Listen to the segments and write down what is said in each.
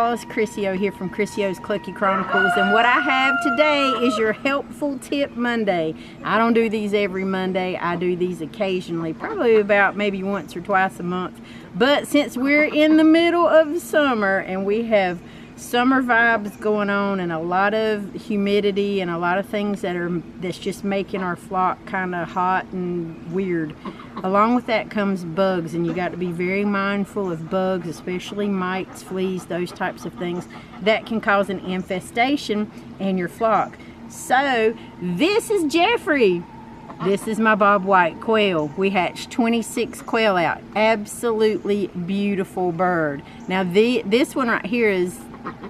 y'all, it's Crissy O here from Crissy O's Clucky Chronicles, and what I have today is your helpful tip Monday. I don't do these every Monday. I do these occasionally, probably about maybe once or twice a month. But since we're in the middle of summer and we have summer vibes going on and a lot of humidity and a lot of things that's just making our flock kind of hot and weird, along with that comes bugs, and you got to be very mindful of bugs, especially mites, fleas, those types of things that can cause an infestation in your flock. So this is Jeffrey. This is my bob white quail. We hatched 26 quail out. Absolutely beautiful bird. Now this one right here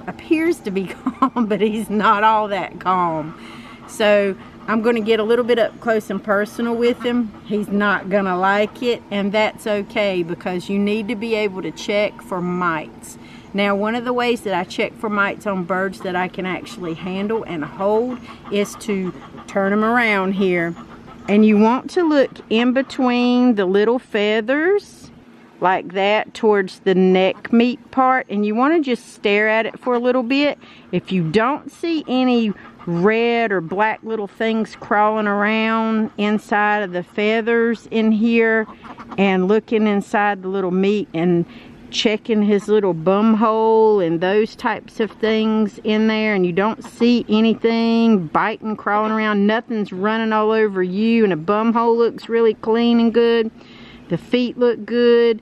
appears to be calm, but he's not all that calm. So I'm going to get a little bit up close and personal with him. He's not going to like it, and that's okay, because you need to be able to check for mites. Now, one of the ways that I check for mites on birds that I can actually handle and hold is to turn them around here. And you want to look in between the little feathers like that towards the neck meat part, and you want to just stare at it for a little bit. If you don't see any red or black little things crawling around inside of the feathers in here, and looking inside the little meat and checking his little bum hole and those types of things in there, and you don't see anything biting, crawling around, nothing's running all over you, and a bum hole looks really clean and good, the feet look good,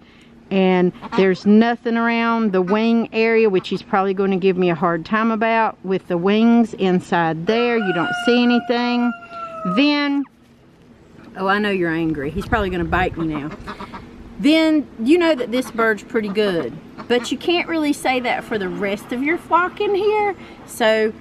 and there's nothing around the wing area, which he's probably going to give me a hard time about with the wings inside there, you don't see anything, then, oh, I know you're angry, he's probably going to bite me now. Then you know that this bird's pretty good. But you can't really say that for the rest of your flock in here. So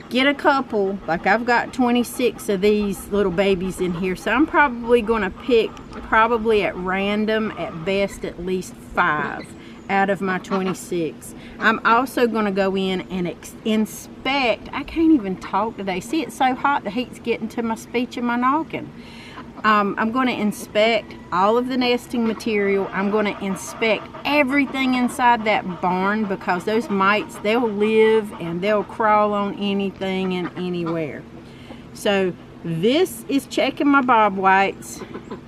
get a couple, like I've got 26 of these little babies in here. So I'm probably going to pick, probably at random, at best at least 5 out of my 26. I'm also going to go in and inspect. I can't even talk today. See, it's so hot, the heat's getting to my speech and my knocking. I'm going to inspect all of the nesting material. I'm going to inspect everything inside that barn, because those mites, they'll live and they'll crawl on anything and anywhere. So this is checking my bob whites.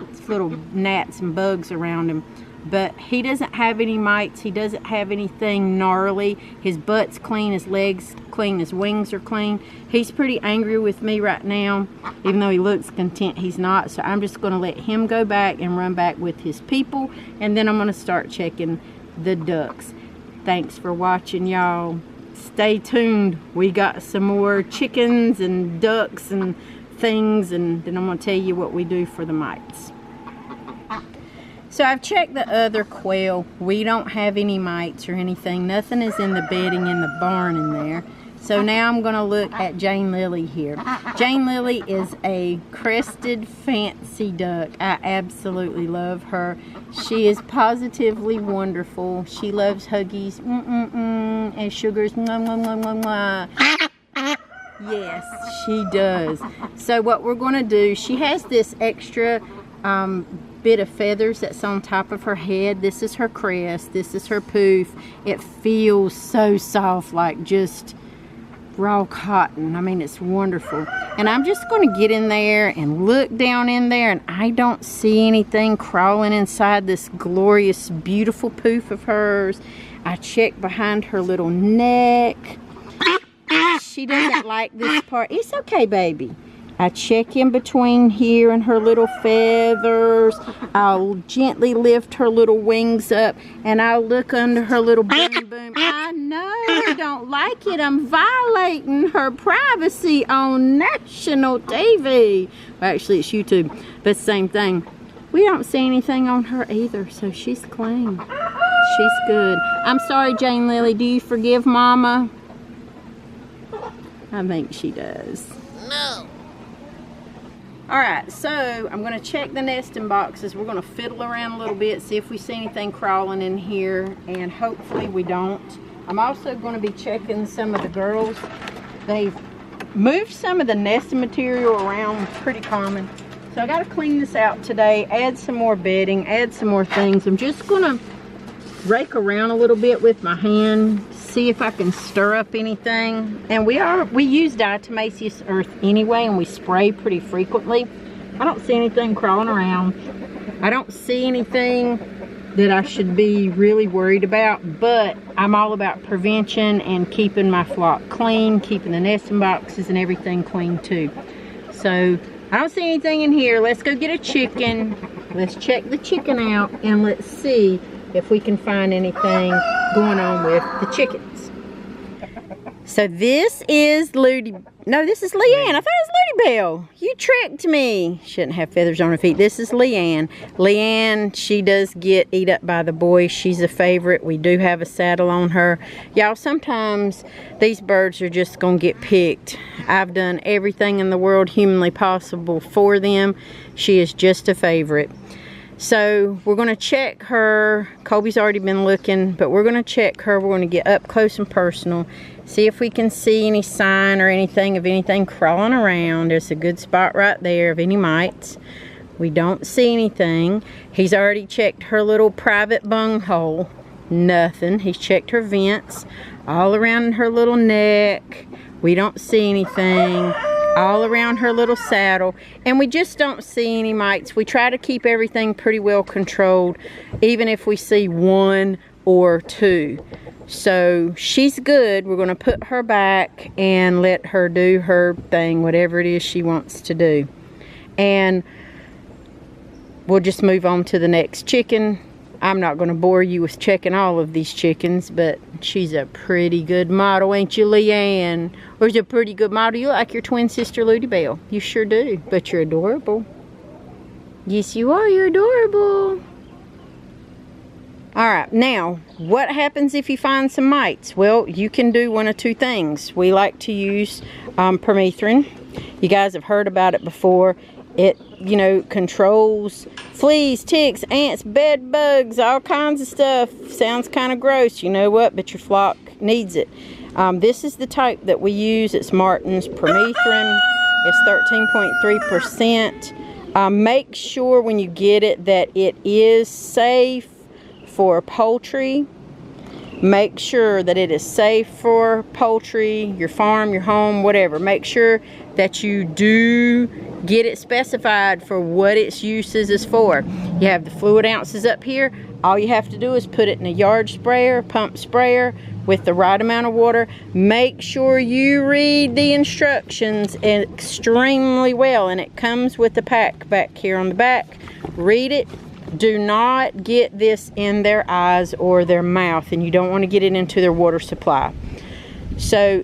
It's little gnats and bugs around him. But he doesn't have any mites. He doesn't have anything gnarly. His butt's clean, his legs clean, his wings are clean. He's pretty angry with me right now, even though he looks content, he's not. So I'm just going to let him go back and run back with his people, and then I'm going to start checking the ducks. Thanks for watching, y'all. Stay tuned. We got some more chickens and ducks and things, and then I'm going to tell you what we do for the mites. So I've checked the other quail. We don't have any mites or anything. Nothing is in the bedding in the barn in there. So now I'm going to look at Jane Lily here. Jane Lily is a crested fancy duck. I absolutely love her. She is positively wonderful. She loves huggies and sugars. Yes, she does. So what we're going to do, she has this extra bit of feathers that's on top of her head. This is her crest, this is her poof. It feels so soft, like just raw cotton. I mean, it's wonderful. And I'm just going to get in there and look down in there, and I don't see anything crawling inside this glorious, beautiful poof of hers. I check behind her little neck. She doesn't like this part. It's okay, baby. I check in between here and her little feathers. I'll gently lift her little wings up, and I'll look under her little boom boom. I know you don't like it. I'm violating her privacy on national TV. Well, actually, it's YouTube, but same thing. We don't see anything on her either, so she's clean. She's good. I'm sorry, Jane Lily. Do you forgive Mama? I think she does. No. Alright, so I'm going to check the nesting boxes. We're going to fiddle around a little bit, see if we see anything crawling in here, and hopefully we don't. I'm also going to be checking some of the girls. They've moved some of the nesting material around, pretty common. So I got to clean this out today, add some more bedding, add some more things. I'm just going to rake around a little bit with my hand, see if I can stir up anything. And we use diatomaceous earth anyway, and we spray pretty frequently. I don't see anything crawling around. I don't see anything that I should be really worried about, but I'm all about prevention and keeping my flock clean, keeping the nesting boxes and everything clean too. So I don't see anything in here. Let's go get a chicken. Let's check the chicken out and let's see if we can find anything going on with the chickens. So this is this is Leanne. I thought it was Ludi Bell. You tricked me. Shouldn't have feathers on her feet. This is Leanne. Leanne, she does get eat up by the boys. She's a favorite. We do have a saddle on her. Y'all, sometimes these birds are just gonna get picked. I've done everything in the world humanly possible for them. She is just a favorite. So we're going to check her. Colby's already been looking, but we're going to check her. We're going to get up close and personal, see if we can see any sign or anything of anything crawling around. There's a good spot right there of any mites. We don't see anything. He's already checked her little private bunghole. Nothing. He's checked her vents all around her little neck. We don't see anything. All around her little saddle, and we just don't see any mites. We try to keep everything pretty well controlled, even if we see one or two. So she's good. We're going to put her back and let her do her thing, whatever it is she wants to do. And we'll just move on to the next chicken. I'm not going to bore you with checking all of these chickens, but she's a pretty good model, ain't you, Leanne? Or is a pretty good model? You look like your twin sister, Ludi Bell. You sure do, but you're adorable. Yes, you are. You're adorable. All right, now, what happens if you find some mites? Well, you can do one of two things. We like to use permethrin. You guys have heard about it before. It, you know, controls fleas, ticks, ants, bed bugs, all kinds of stuff. Sounds kind of gross, you know what, but your flock needs it. This is the type that we use. It's Martin's permethrin. It's 13.3%. Make sure when you get it that it is safe for poultry. Make sure that it is safe for poultry, your farm, your home, whatever. Make sure that you do get it specified for what its uses is for. You have the fluid ounces up here. All you have to do is put it in a yard sprayer, pump sprayer with the right amount of water. Make sure you read the instructions extremely well, and it comes with the pack back here on the back. Read it. Do not get this in their eyes or their mouth, and you don't want to get it into their water supply. So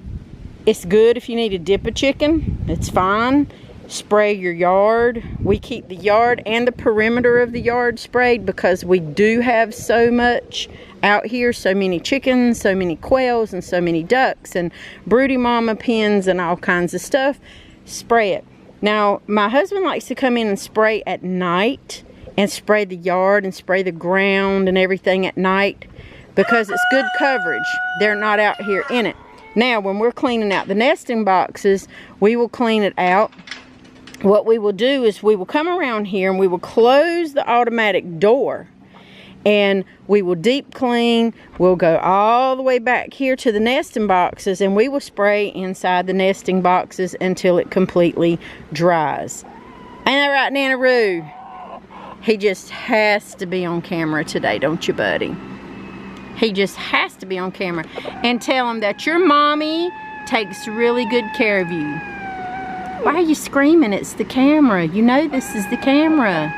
it's good if you need to dip a chicken. It's fine. Spray your yard. We keep the yard and the perimeter of the yard sprayed because we do have so much out here, so many chickens, so many quails, and so many ducks, and broody mama pens, and all kinds of stuff. Spray it. Now, my husband likes to come in and spray at night, and spray the yard and spray the ground and everything at night because it's good coverage. They're not out here in it. Now, when we're cleaning out the nesting boxes, we will clean it out. What we will do is we will come around here and we will close the automatic door, and we will deep clean. We'll go all the way back here to the nesting boxes, and we will spray inside the nesting boxes until it completely dries. Ain't that right, Nana Roo? He just has to be on camera today, don't you, buddy? He just has to be on camera. And tell him that your mommy takes really good care of you. Why are you screaming? It's the camera. You know this is the camera.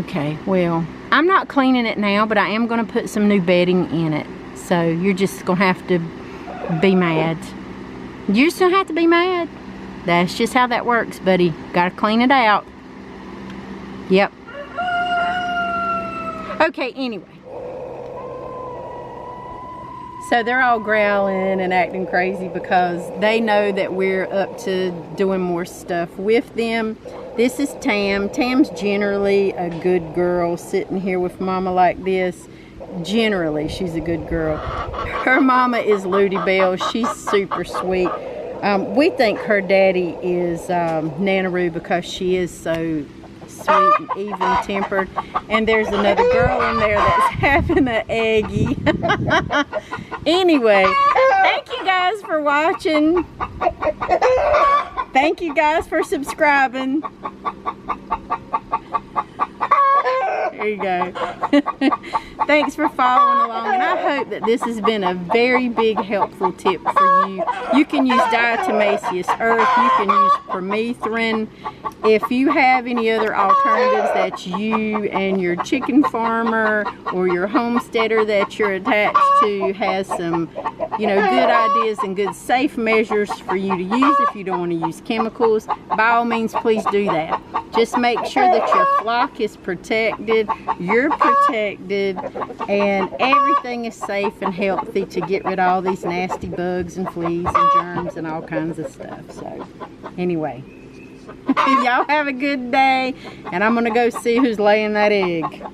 Okay, well, I'm not cleaning it now, but I am going to put some new bedding in it. So you're just going to have to be mad. You're just going to have to be mad. That's just how that works, buddy. Gotta clean it out. Yep. Okay, anyway. So they're all growling and acting crazy because they know that we're up to doing more stuff with them. This is Tam. Tam's generally a good girl, sitting here with mama like this. Generally, she's a good girl. Her mama is Ludi Bell. She's super sweet. We think her daddy is Nana Roo because she is so sweet and even-tempered. And there's another girl in there that's having an eggy. Anyway, thank you guys for watching. Thank you guys for subscribing. There you go. Thanks for following along, and I hope that this has been a very big helpful tip for you. You can use diatomaceous earth, you can use permethrin. If you have any other alternatives that you and your chicken farmer or your homesteader that you're attached to has some, you know, good ideas and good safe measures for you to use if you don't want to use chemicals, by all means please do that. Just make sure that your flock is protected, you're protected, and everything is safe and healthy to get rid of all these nasty bugs and fleas and germs and all kinds of stuff. So anyway, y'all have a good day, and I'm gonna go see who's laying that egg.